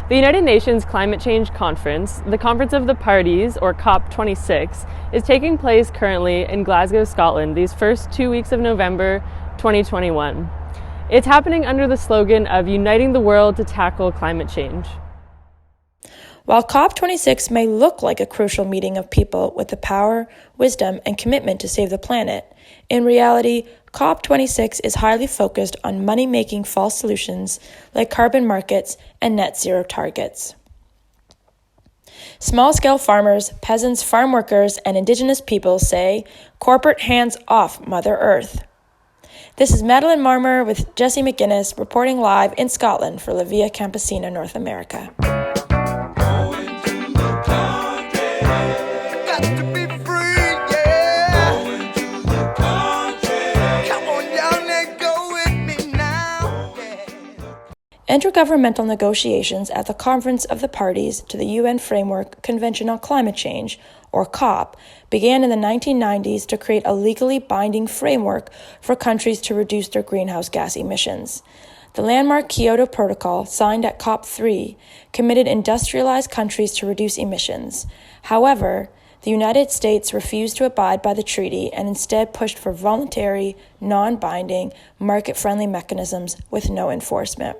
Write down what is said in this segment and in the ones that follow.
The United Nations Climate Change Conference, the Conference of the Parties, or COP26, is taking place currently in Glasgow, Scotland, these first 2 weeks of November 2021. It's happening under the slogan of Uniting the World to Tackle Climate Change. While COP26 may look like a crucial meeting of people with the power, wisdom, and commitment to save the planet, in reality, COP26 is highly focused on money-making false solutions like carbon markets and net zero targets. Small-scale farmers, peasants, farm workers, and Indigenous peoples say, corporate hands off Mother Earth. This is Madeline Marmer with Jesse McGuinness reporting live in Scotland for Via Campesina North America. Intergovernmental negotiations at the Conference of the Parties to the UN Framework Convention on Climate Change, or COP, began in the 1990s to create a legally binding framework for countries to reduce their greenhouse gas emissions. The landmark Kyoto Protocol, signed at COP3, committed industrialized countries to reduce emissions. However, the United States refused to abide by the treaty and instead pushed for voluntary, non-binding, market-friendly mechanisms with no enforcement.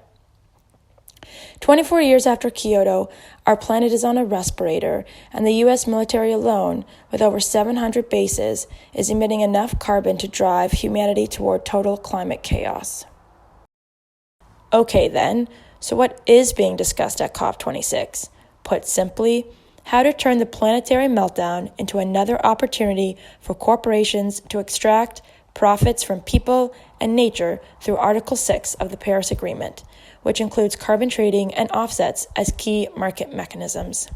24 years after Kyoto, our planet is on a respirator, and the U.S. military alone, with over 700 bases, is emitting enough carbon to drive humanity toward total climate chaos. Okay then, so what is being discussed at COP26? Put simply, how to turn the planetary meltdown into another opportunity for corporations to extract profits from people and nature through Article 6 of the Paris Agreement, which includes carbon trading and offsets as key market mechanisms.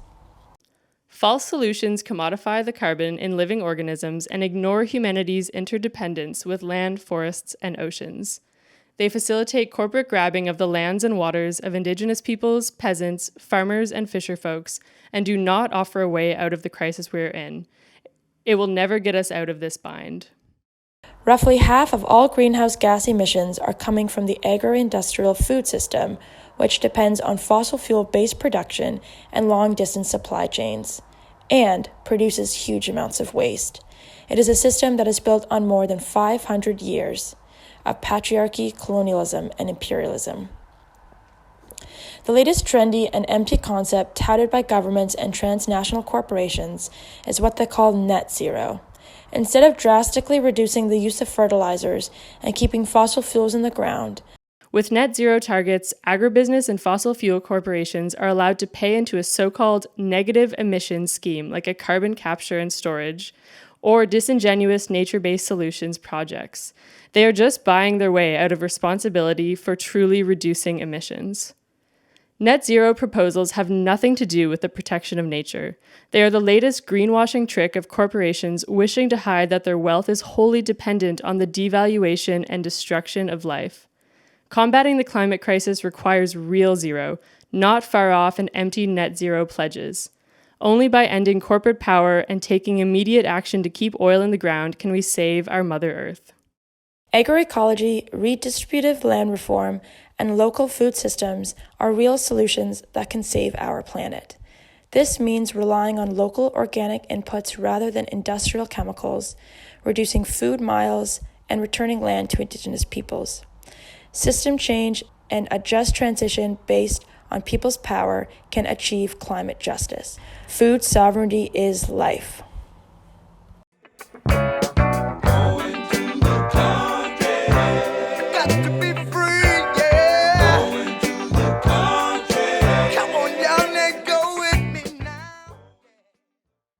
False solutions commodify the carbon in living organisms and ignore humanity's interdependence with land, forests, and oceans. They facilitate corporate grabbing of the lands and waters of Indigenous peoples, peasants, farmers, and fisherfolks, and do not offer a way out of the crisis we're in. It will never get us out of this bind. Roughly half of all greenhouse gas emissions are coming from the agro-industrial food system, which depends on fossil fuel-based production and long-distance supply chains, and produces huge amounts of waste. It is a system that is built on more than 500 years of patriarchy, colonialism, and imperialism. The latest trendy and empty concept touted by governments and transnational corporations is what they call net zero. Instead of drastically reducing the use of fertilizers and keeping fossil fuels in the ground, with net zero targets, agribusiness and fossil fuel corporations are allowed to pay into a so-called negative emissions scheme like a carbon capture and storage, or disingenuous nature-based solutions projects. They are just buying their way out of responsibility for truly reducing emissions. Net zero proposals have nothing to do with the protection of nature. They are the latest greenwashing trick of corporations wishing to hide that their wealth is wholly dependent on the devaluation and destruction of life. Combating the climate crisis requires real zero, not far off and empty net zero pledges. Only by ending corporate power and taking immediate action to keep oil in the ground can we save our Mother Earth. Agroecology, redistributive land reform, and local food systems are real solutions that can save our planet. This means relying on local organic inputs rather than industrial chemicals, reducing food miles, and returning land to Indigenous peoples. System change and a just transition based on people's power can achieve climate justice. Food sovereignty is life.